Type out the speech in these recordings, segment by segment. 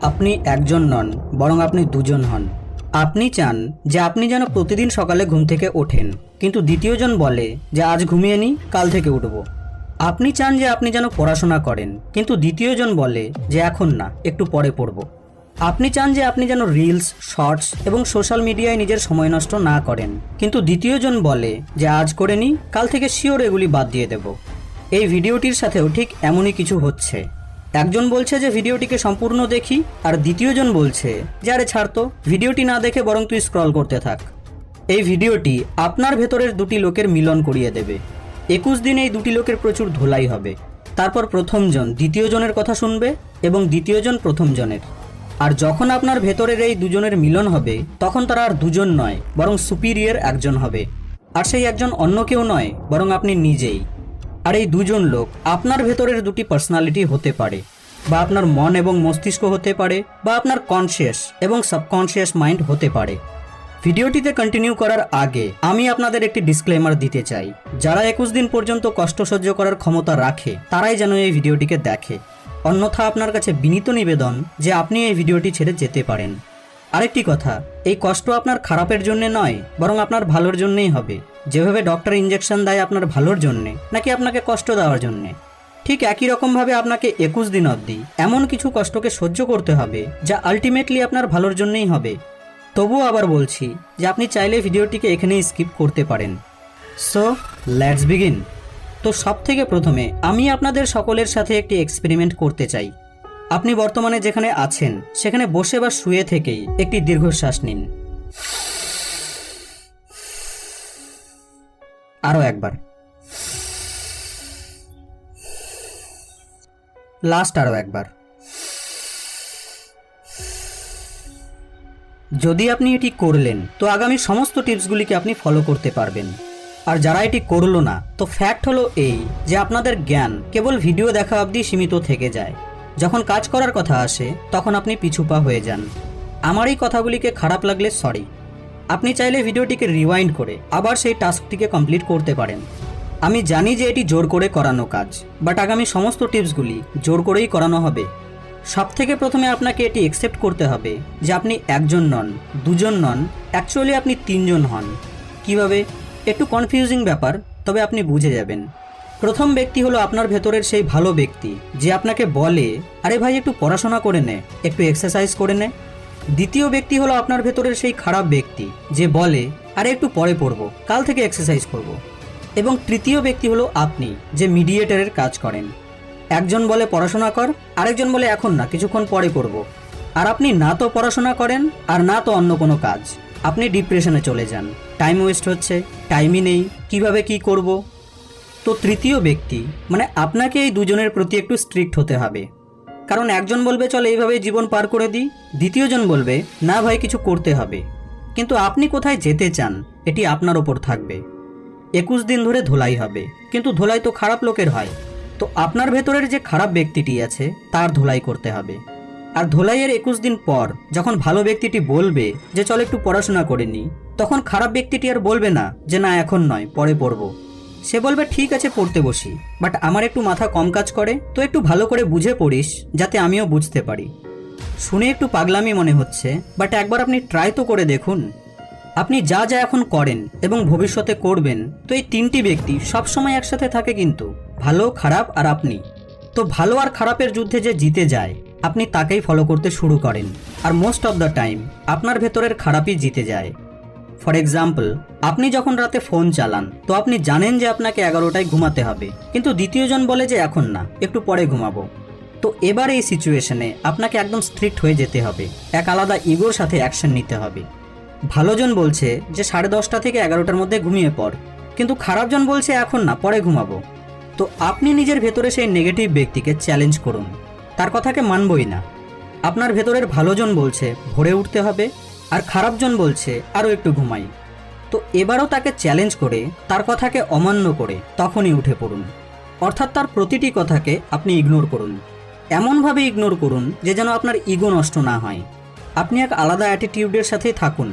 আপনি একজন নন, বরং আপনি দুজন হন। আপনি চান যে আপনি যেন প্রতিদিন সকালে ঘুম থেকে ওঠেন, কিন্তু দ্বিতীয়জন বলে যে আজ ঘুমিয়ে নি, কাল থেকে উঠব। আপনি চান যে আপনি যেন পড়াশোনা করেন, কিন্তু দ্বিতীয়জন বলে যে এখন না, একটু পরে পড়ব। আপনি চান যে আপনি যেন রিলস, শর্টস এবং সোশ্যাল মিডিয়ায় নিজের সময় নষ্ট না করেন, কিন্তু দ্বিতীয়জন বলে যে আজ করে নি, কাল থেকে শিওর এগুলি বাদ দিয়ে দেব। এই ভিডিওটির সাথেও ঠিক এমনই কিছু হচ্ছে। একজন বলছে যে ভিডিওটিকে সম্পূর্ণ দেখি, আর দ্বিতীয়জন বলছে যে আরে ছাড় তো, ভিডিওটি না দেখে বরং তুই স্ক্রল করতে থাক। এই ভিডিওটি আপনার ভেতরের দুটি লোকের মিলন করিয়ে দেবে। 21 দিনে এই দুটি লোকের প্রচুর ধোলাই হবে। তারপর প্রথমজন দ্বিতীয়জনের কথা শুনবে এবং দ্বিতীয়জন প্রথমজনের। আর যখন আপনার ভেতরের এই দুজনের মিলন হবে, তখন তারা আর দুজন নয়, বরং সুপিরিয়র একজন হবে। আর সেই একজন অন্য কেউ নয়, বরং আপনি নিজেই। আর এই দুজন লোক আপনার ভেতরের দুটি পার্সোনালিটি হতে পারে, বা আপনার মন এবং মস্তিষ্ক হতে পারে, বা আপনার কনসিয়াস এবং সাবকনসিয়াস মাইন্ড হতে পারে। ভিডিওটিতে কন্টিনিউ করার আগে আমি আপনাদের একটি ডিসক্লেমার দিতে চাই। যারা 21 দিন পর্যন্ত কষ্ট সহ্য করার ক্ষমতা রাখে, তারাই যেন এই ভিডিওটিকে দেখে। অন্যথা আপনার কাছে বিনীত নিবেদন যে আপনি এই ভিডিওটি ছেড়ে যেতে পারেন। আরেকটি কথা, এই কষ্ট আপনার খারাপের জন্য নয়, বরং আপনার ভালোর জন্যই হবে। যেভাবে ডক্টর ইঞ্জেকশন দেয় আপনার ভালোর জন্যে, নাকি আপনাকে কষ্ট দেওয়ার জন্যে, ঠিক একই রকমভাবে আপনাকে 21 দিন অবধি এমন কিছু কষ্টকে সহ্য করতে হবে যা আলটিমেটলি আপনার ভালোর জন্যই হবে। তবুও আবার বলছি যে আপনি চাইলে ভিডিওটিকে এখানেই স্কিপ করতে পারেন। So let's begin. তো সবথেকে প্রথমে আমি আপনাদের সকলের সাথে একটি এক্সপেরিমেন্ট করতে চাই। আপনি বর্তমানে যেখানে আছেন সেখানে বসে বা শুয়ে থেকেই একটি দীর্ঘশ্বাস নিন। আরও একবার। লাস্ট আরও একবার। যদি আপনি এটি করলেন, তো আগামী সমস্ত টিপসগুলিকে আপনি ফলো করতে পারবেন। আর যারা এটি করলো না, তো ফ্যাক্ট হলো এই যে আপনাদের জ্ঞান কেবল ভিডিও দেখা অবধি সীমিত থেকে যায়। যখন কাজ করার কথা আসে, তখন আপনি পিছুপা হয়ে যান। আমার এই কথাগুলিকে খারাপ লাগলে সরি। আপনি চাইলে ভিডিওটিকে রিওয়াইন্ড করে আবার সেই টাস্কটিকে কমপ্লিট করতে পারেন। আমি জানি যে এটি জোর করে করানো কাজ, বাট আগামী সমস্ত টিপসগুলি জোর করেই করানো হবে। সবথেকে প্রথমে আপনাকে এটি অ্যাকসেপ্ট করতে হবে যে আপনি একজন নন, দুজন নন, অ্যাকচুয়ালি আপনি তিনজন হন। কিভাবে? একটু কনফিউজিং ব্যাপার, তবে আপনি বুঝে যাবেন। প্রথম ব্যক্তি হলো আপনার ভেতরের সেই ভালো ব্যক্তি যে আপনাকে বলে, আরে ভাই একটু পড়াশোনা করে নে, একটু এক্সারসাইজ করে নে। দ্বিতীয় ব্যক্তি হলো আপনার ভেতরের সেই খারাপ ব্যক্তি যে বলে, আরে একটু পরে পড়বো, কাল থেকে এক্সারসাইজ করব। এবং তৃতীয় ব্যক্তি হলো আপনি, যে মিডিয়েটরের কাজ করেন। একজন বলে পড়াশোনা কর, আরেকজন বলে এখন না, কিছুক্ষণ পরে করব। আর আপনি না তো পড়াশোনা করেন আর না তো অন্য কোনো কাজ। আপনি ডিপ্রেশনে চলে যান, টাইম ওয়েস্ট হচ্ছে, টাইমই নেই, কিভাবে কি করব। তো তৃতীয় ব্যক্তি মানে আপনাকে এই দুজনের প্রতি একটু স্ট্রিক্ট হতে হবে। কারণ একজন বলবে চল এইভাবেই জীবন পার করে দিই, দ্বিতীয়জন বলবে না ভাই কিছু করতে হবে। কিন্তু আপনি কোথায় যেতে চান এটি আপনার ওপর থাকবে। 21 দিন ধরে ধোলাই হবে, কিন্তু ধোলাই তো খারাপ লোকের হয়। তো আপনার ভেতরের যে খারাপ ব্যক্তিটি আছে তার ধোলাই করতে হবে। আর ধোলাইয়ের 21 দিন পর যখন ভালো ব্যক্তিটি বলবে যে চল একটু পড়াশোনা করে নি, তখন খারাপ ব্যক্তিটি আর বলবে না যে না এখন নয়, পরে পড়বো। সে বলবে ঠিক আছে পড়তে বসি, বাট আমার একটু মাথা কম কাজ করে, তো একটু ভালো করে বুঝে পড়িস যাতে আমিও বুঝতে পারি। শুনে একটু পাগলামি মনে হচ্ছে, বাট একবার আপনি ট্রাই তো করে দেখুন। আপনি যা যা এখন করেন এবং ভবিষ্যতে করবেন, তো এই তিনটি ব্যক্তি সবসময় একসাথে থাকে, কিন্তু ভালো, খারাপ আর আপনি। তো ভালো আর খারাপের যুদ্ধে যে জিতে যায়, আপনি তাকেই ফলো করতে শুরু করেন। আর মোস্ট অফ দ্য টাইম আপনার ভেতরের খারাপই জিতে যায়। ফর এক্সাম্পল, আপনি যখন রাতে ফোন চালান, তো আপনি জানেন যে আপনাকে 11টায় ঘুমাতে হবে, কিন্তু দ্বিতীয়জন বলে যে এখন না, একটু পরে ঘুমাবো। তো এবার এই সিচুয়েশনে আপনাকে একদম স্ট্রিক্ট হয়ে যেতে হবে, এক আলাদা ইগোর সাথে অ্যাকশন নিতে হবে। ভালোজন বলছে যে 10:30 থেকে 11টার মধ্যে ঘুমিয়ে পড়, কিন্তু খারাপজন বলছে এখন না, পরে ঘুমাবো। তো আপনি নিজের ভেতরে সেই নেগেটিভ ব্যক্তিকে চ্যালেঞ্জ করুন, তার কথাকে মানবই না। আপনার ভেতরের ভালোজন বলছে ভোরে উঠতে হবে, আর খারাপজন বলছে আরও একটু ঘুমাই। তো এবারও তাকে চ্যালেঞ্জ করে, তার কথাকে অমান্য করে তখনই উঠে পড়ুন। অর্থাৎ তার প্রতিটি কথাকে আপনি ইগনোর করুন। এমনভাবে ইগনোর করুন যে যেন আপনার ইগো নষ্ট না হয়। আপনি এক আলাদা অ্যাটিটিউডের সাথেই থাকুন।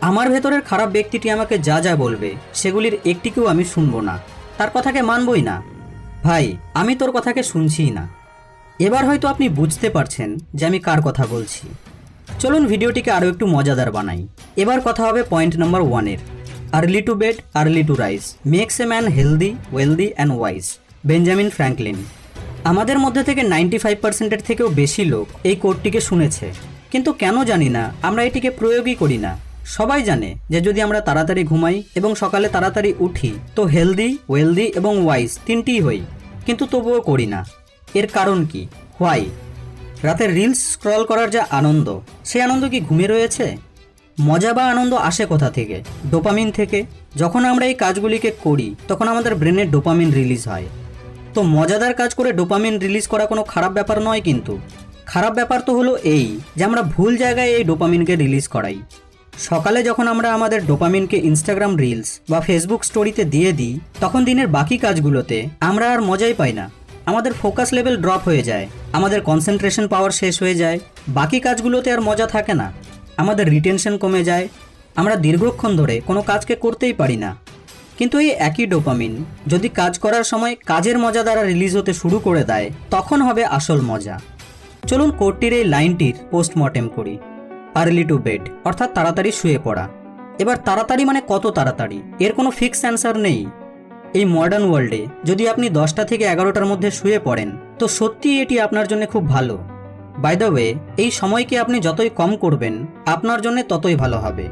আমার ভেতরের খারাপ ব্যক্তিটি আমাকে যা যা বলবে সেগুলির একটিকেও আমি শুনবো না, তার কথাকে মানবই না। ভাই আমি তোর কথাকে শুনছিই না। এবার হয়তো আপনি বুঝতে পারছেন যে আমি কার কথা বলছি। চলুন ভিডিওটিকে আরও একটু মজাদার বানাই। এবার কথা হবে পয়েন্ট নাম্বার 1-এর। Early to bed early to rise makes a man healthy wealthy and wise, Benjamin Franklin. আমাদের মধ্যে থেকে 95%-এর থেকেও বেশি লোক এই কোটটিকে শুনেছে, কিন্তু কেন জানি না আমরা এটিকে প্রয়োগই করি না। সবাই জানে যে যদি আমরা তাড়াতাড়ি ঘুমাই এবং সকালে তাড়াতাড়ি উঠি তো হেলদি ওয়েলদি এবং ওয়াইজ তিনটিই হই, কিন্তু তবুও করি না। এর কারণ কি? হোয়াই? রাতে রিলস স্ক্রল করার যা আনন্দ, সেই আনন্দ কি ঘুমে রয়েছে? মজা বা আনন্দ আসে কোথা থেকে? ডোপামিন থেকে। যখন আমরা এই কাজগুলিকে করি তখন আমাদের ব্রেনে ডোপামিন রিলিজ হয়। তো মজাদার কাজ করে ডোপামিন রিলিজ করা কোনো খারাপ ব্যাপার নয়, কিন্তু খারাপ ব্যাপার তো হলো এই যে আমরা ভুল জায়গায় এই ডোপামিনকে রিলিজ করাই। সকালে যখন আমরা আমাদের ডোপামিনকে ইনস্টাগ্রাম রিলস বা ফেসবুক স্টোরিতে দিয়ে দিই, তখন দিনের বাকি কাজগুলোতে আমরা আর মজাই পাই না। আমাদের ফোকাস লেভেল ড্রপ হয়ে যায়, আমাদের কনসেন্ট্রেশন পাওয়ার শেষ হয়ে যায়, বাকি কাজগুলোতে আর মজা থাকে না, আমাদের রিটেনশন কমে যায়, আমরা দীর্ঘক্ষণ ধরে কোনো কাজকে করতেই পারি না। কিন্তু এই একই ডোপামিন যদি কাজ করার সময় কাজের মজা দ্বারা রিলিজ হতে শুরু করে দেয়, তখন হবে আসল মজা। চলুন কোটটির এই লাইনটির পোস্টমর্টেম করি। আর্লি টু বেড অর্থাৎ তাড়াতাড়ি শুয়ে পড়া। এবার তাড়াতাড়ি মানে কত তাড়াতাড়ি? এর কোনো ফিক্স অ্যান্সার নেই। এই মডার্ন ওয়ার্ল্ডে যদি আপনি 10টা থেকে 11টার মধ্যে শুয়ে পড়েন তো সত্যিই এটি আপনার জন্য খুব ভালো। বাই দ্য ওয়ে, এই সময়কে আপনি যতই কম করবেন আপনার জন্য ততই ভালো হবে।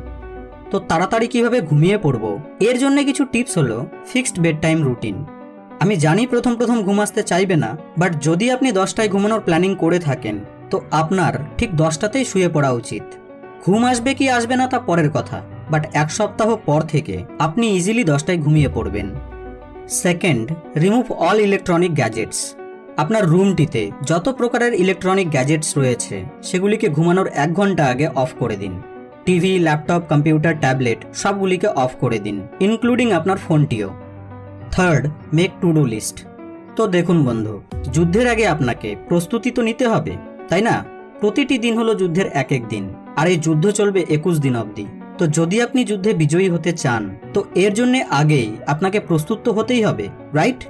তো তাড়াতাড়ি কিভাবে ঘুমিয়ে পড়ব, এর জন্য কিছু টিপস হলো ফিক্সড বেড টাইম রুটিন। আমি জানি প্রথম ঘুম আসতে চাইবে না, বাট যদি আপনি 10টায় ঘুমানোর প্ল্যানিং করে থাকেন তো আপনার ঠিক 10টাতেই শুয়ে পড়া উচিত। ঘুম আসবে কি আসবে না তা পরের কথা, বাট 1 সপ্তাহ পর থেকে আপনি ইজিলি 10টায় ঘুমিয়ে পড়বেন। Second, remove all electronic gadgets. আপনার রুমটিতে যত প্রকারের ইলেকট্রনিক গ্যাজেটস রয়েছে সেগুলিকে ঘুমানোর 1 ঘন্টা আগে অফ করে দিন। টিভি, ল্যাপটপ, কম্পিউটার, ট্যাবলেট সবগুলিকে অফ করে দিন, ইনক্লুডিং আপনার ফোনটিও। Third, make to do list. তো দেখুন বন্ধু, যুদ্ধের আগে আপনাকে প্রস্তুতি তো নিতে হবে, তাই না? প্রতিটি দিন হলো যুদ্ধের এক দিন, আর এই যুদ্ধ চলবে 21 দিন অবধি। তো যদি আপনি যুদ্ধে বিজয়ী হতে চান তো এর জন্য আগেই আপনাকে প্রস্তুত তো হতেই হবে, রাইট?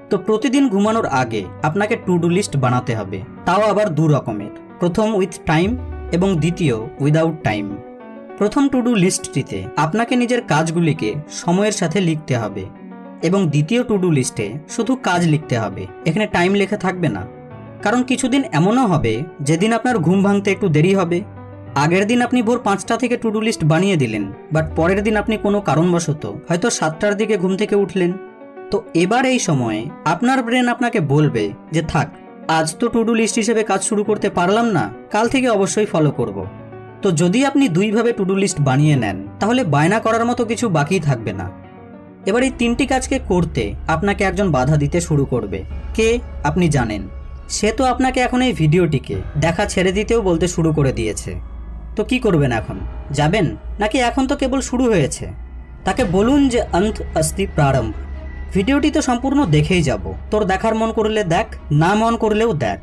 তো প্রতিদিন ঘুমানোর আগে আপনাকে টু ডু লিস্ট বানাতে হবে, তাও আবার 2 রকমের। প্রথম উইথ টাইম এবং দ্বিতীয় উইদাউট টাইম। প্রথম টু ডু লিস্টটিতে আপনাকে নিজের কাজগুলিকে সময়ের সাথে লিখতে হবে এবং দ্বিতীয় টু ডু লিস্টে শুধু কাজ লিখতে হবে, এখানে টাইম লেখা থাকবে না। কারণ কিছুদিন এমনও হবে যেদিন আপনার ঘুম ভাঙতে একটু দেরি হবে। আগের দিন আপনি ভোর 5টা থেকে টু ডু লিস্ট বানিয়ে দিলেন, বাট পরের দিন আপনি কোনো কারণবশত হয়তো 7টার দিকে ঘুম থেকে উঠলেন। তো এবার এই সময়ে আপনার ব্রেন আপনাকে বলবে যে থাক, আজ তো টু ডু লিস্ট হিসেবে কাজ শুরু করতে পারলাম না, কাল থেকে অবশ্যই ফলো করব। তো যদি আপনি 2 ভাবে টু ডু লিস্ট বানিয়ে নেন তাহলে বায়না করার মতো কিছু বাকি থাকবে না। এবার এই 3টি কাজকে করতে আপনাকে একজন বাধা দিতে শুরু করবে। কে? আপনি জানেন। সে তো আপনাকে এখন এই ভিডিওটিকে দেখা ছেড়ে দিতেও বলতে শুরু করে দিয়েছে। তো কি করবেন এখন? যাবেন নাকি এখন তো কেবল শুরু হয়েছে? তাকে বলুন যে অন্ত অস্তি প্রারম্ভ। ভিডিওটি তো সম্পূর্ণ দেখেই যাব, তোর দেখার মন করলে দেখ, না মন করলেও দেখ।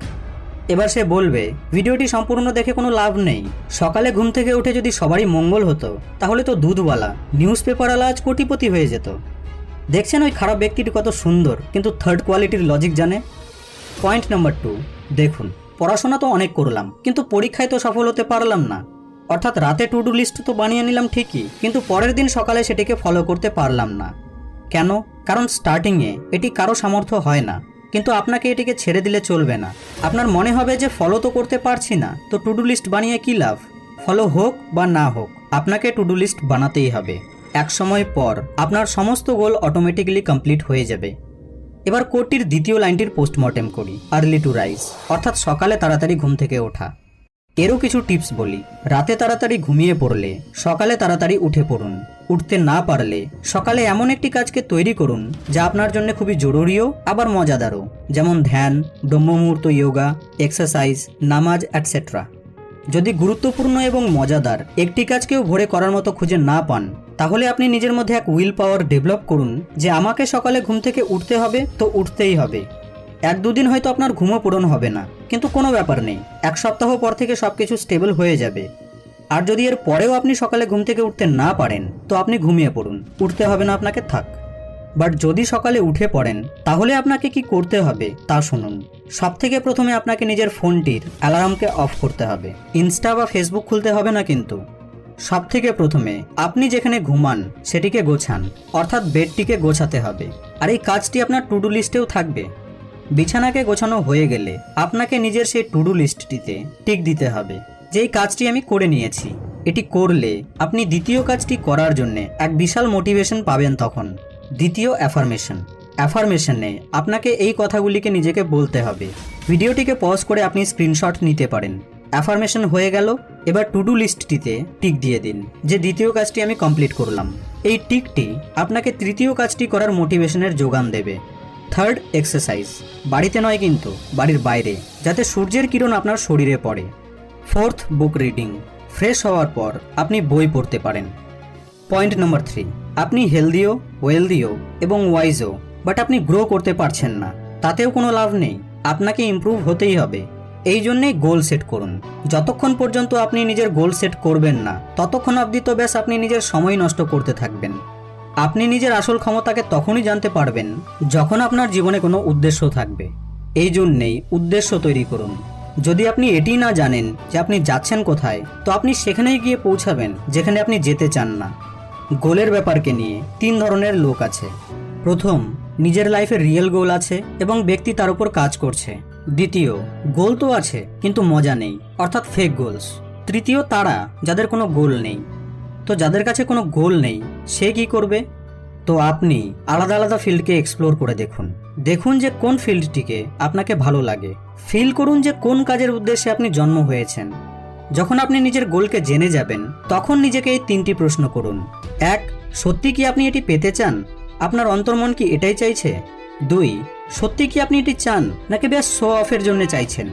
এবার সে বলবে ভিডিওটি সম্পূর্ণ দেখে কোনো লাভ নেই। সকালে ঘুম থেকে উঠে যদি সবারই মঙ্গল হতো তাহলে তো দুধওয়ালা, নিউজ পেপারওয়ালা আজ কোটিপতি হয়ে যেত। দেখছেন ওই খারাপ ব্যক্তিটি কত সুন্দর, কিন্তু থার্ড কোয়ালিটির লজিক জানে। পয়েন্ট নাম্বার 2, দেখুন পড়াশোনা তো অনেক করলাম কিন্তু পরীক্ষায় তো সফল হতে পারলাম না। অর্থাৎ রাতে টু ডু লিস্ট তো বানিয়ে নিলাম ঠিকই, কিন্তু পরের দিন সকালে সেটিকে ফলো করতে পারলাম না। কেন? কারণ স্টার্টিংয়ে এটি কারো সামর্থ্য হয় না, কিন্তু আপনাকে এটিকে ছেড়ে দিলে চলবে না। আপনার মনে হবে যে ফলো তো করতে পারছি না, তো টু ডু লিস্ট বানিয়ে কী লাভ? ফলো হোক বা না হোক আপনাকে টু ডু লিস্ট বানাতেই হবে। এক সময় পর আপনার সমস্ত গোল অটোমেটিক্যালি কমপ্লিট হয়ে যাবে। এবার কোটটির দ্বিতীয় লাইনটির পোস্টমর্টেম করি। আর্লি টু রাইজ অর্থাৎ সকালে তাড়াতাড়ি ঘুম থেকে ওঠা। এরও কিছু টিপস বলি। রাতে তাড়াতাড়ি ঘুমিয়ে পড়লে সকালে তাড়াতাড়ি উঠে পড়ুন। উঠতে না পারলে সকালে এমন একটি কাজকে তৈরি করুন যা আপনার জন্য খুবই জরুরিও আবার মজাদারও, যেমন ধ্যান, ব্রহ্মমুহূর্ত যোগা, এক্সারসাইজ, নামাজ এটসেট্রা। যদি গুরুত্বপূর্ণ এবং মজাদার একটি কাজকেও ভোরে করার মতো খুঁজে না পান তাহলে আপনি নিজের মধ্যে এক উইল পাওয়ার ডেভেলপ করুন যে আমাকে সকালে ঘুম থেকে উঠতে হবে তো উঠতেই হবে। 1-2 দিন হয়তো আপনার ঘুমও পূরণ হবে না, কিন্তু কোনো ব্যাপার নেই, 1 সপ্তাহ পর থেকে সব কিছু স্টেবল হয়ে যাবে। আর যদি এর পরেও আপনি সকালে ঘুম থেকে উঠতে না পারেন তো আপনি ঘুমিয়ে পড়ুন, উঠতে হবে না আপনাকে, থাক। বাট যদি সকালে উঠে পড়েন তাহলে আপনাকে কি করতে হবে তা শুনুন। সবথেকে প্রথমে আপনাকে নিজের ফোনটির অ্যালার্মকে অফ করতে হবে। ইনস্টা বা ফেসবুক খুলতে হবে না কিন্তু। সবথেকে প্রথমে আপনি যেখানে ঘুমান সেটিকে গোছান, অর্থাৎ বেডটিকে গোছাতে হবে। আর এই কাজটি আপনার টু ডু লিস্টেও থাকবে। বিছানাকে গোছানো হয়ে গেলে আপনাকে নিজের সেই টু ডু লিস্টটিতে টিক দিতে হবে যে এই কাজটি আমি করে নিয়েছি। এটি করলে আপনি দ্বিতীয় কাজটি করার জন্য এক বিশাল মোটিভেশন পাবেন। তখন দ্বিতীয় অ্যাফার্মেশনে আপনাকে এই কথাগুলিকে নিজেকে বলতে হবে। ভিডিওটিকে পজ করে আপনি স্ক্রিনশট নিতে পারেন। অ্যাফার্মেশন হয়ে গেল, এবার টু ডু লিস্টটিতে টিক দিয়ে দিন যে দ্বিতীয় কাজটি আমি কমপ্লিট করলাম। এই টিকটি আপনাকে তৃতীয় কাজটি করার মোটিভেশনের যোগান দেবে। Third, exercise. বাড়িতে নয় কিন্তু, বাড়ির বাইরে, যাতে সূর্যের কিরণ আপনার শরীরে পড়ে। Fourth, book reading. ফ্রেশ হওয়ার পর আপনি বই পড়তে পারেন। পয়েন্ট নম্বর 3, আপনি হেলদিও, ওয়েলদিও এবং ওয়াইজও, বাট আপনি গ্রো করতে পারছেন না। তাতেও কোনো লাভ নেই, আপনাকে ইমপ্রুভ হতেই হবে। এই জন্যেই গোল সেট করুন। যতক্ষণ পর্যন্ত আপনি নিজের গোল সেট করবেন না, ততক্ষণ অবধি তো ব্যাস আপনি নিজের সময় নষ্ট করতে থাকবেন। আপনি নিজের আসল ক্ষমতাকে তখনই জানতে পারবেন যখন আপনার জীবনে কোনো উদ্দেশ্য থাকবে। এই জন্যেই উদ্দেশ্য তৈরি করুন। যদি আপনি এটি না জানেন যে আপনি যাচ্ছেন কোথায়, তো আপনি সেখানেই গিয়ে পৌঁছাবেন যেখানে আপনি যেতে চান না। গোলের ব্যাপারকে নিয়ে 3 ধরনের লোক আছে। প্রথম, নিজের লাইফের রিয়েল গোল আছে এবং ব্যক্তি তার উপর কাজ করছে। দ্বিতীয়, গোল তো আছে কিন্তু মজা নেই, অর্থাৎ ফেক গোলস। তৃতীয়, তারা যাদের কোনো গোল নেই। তো যাদের কাছে কোনো গোল নেই, সে কি করবে? তো আপনি আলাদা আলাদা ফিল্ডকে এক্সপ্লোর করে দেখুন। দেখুন যে কোন ফিল্ডটিকে আপনাকে ভালো লাগে। ফিল করুন যে কোন কাজের উদ্দেশ্যে আপনি জন্ম হয়েছেন। যখন আপনি নিজের গোলকে জেনে যাবেন, তখন নিজেকে এই 3টি প্রশ্ন করুন। 1, সত্যি কি আপনি এটি পেতে চান? আপনার অন্তর্মন কি এটাই চাইছে? 2, সত্যি কি আপনি এটি চান, নাকি ব্যাস শো অফের জন্য চাইছেন?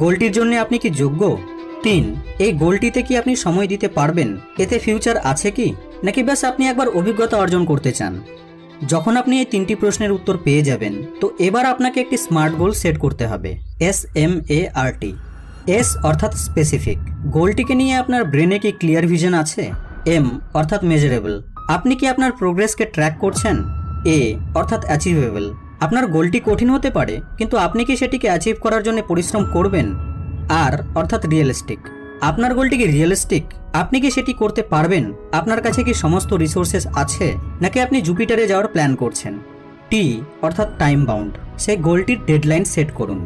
গোলটির জন্য আপনি কি যোগ্য? 3, এই গোলটিতে কি আপনি সময় দিতে পারবেন? এতে ফিউচার আছে কি, নাকি ব্যাস আপনি একবার অভিজ্ঞতা অর্জন করতে চান? যখন আপনি এই 3টি প্রশ্নের উত্তর পেয়ে যাবেন, তো এবার আপনাকে একটি স্মার্ট গোল সেট করতে হবে। SMART। S অর্থাৎ স্পেসিফিক। গোলটিকে নিয়ে আপনার ব্রেনে কি ক্লিয়ার ভিশন আছে? M অর্থাৎ মেজারেবল। আপনি কি আপনার প্রোগ্রেসকে ট্র্যাক করছেন? A অর্থাৎ অ্যাচিভেবল। আপনার গোলটি কঠিন হতে পারে, কিন্তু আপনি কি সেটিকে অ্যাচিভ করার জন্য পরিশ্রম করবেন? R অর্থাৎ রিয়েলিস্টিক। আপনার গোলটি কি রিয়েলিস্টিক? আপনি কি সেটি করতে পারবেন? আপনার কাছে কি সমস্ত রিসোর্সেস আছে, নাকি আপনি জুপিটারে যাওয়ার প্ল্যান করছেন? T অর্থাৎ টাইম বাউন্ড। সেই গোলটির ডেডলাইন সেট করুন।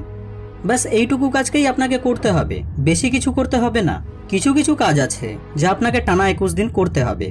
ব্যাস এইটুকু কাজকেই আপনাকে করতে হবে, বেশি কিছু করতে হবে না। কিছু কিছু কাজ আছে যা আপনাকে টানা 21 দিন করতে হবে।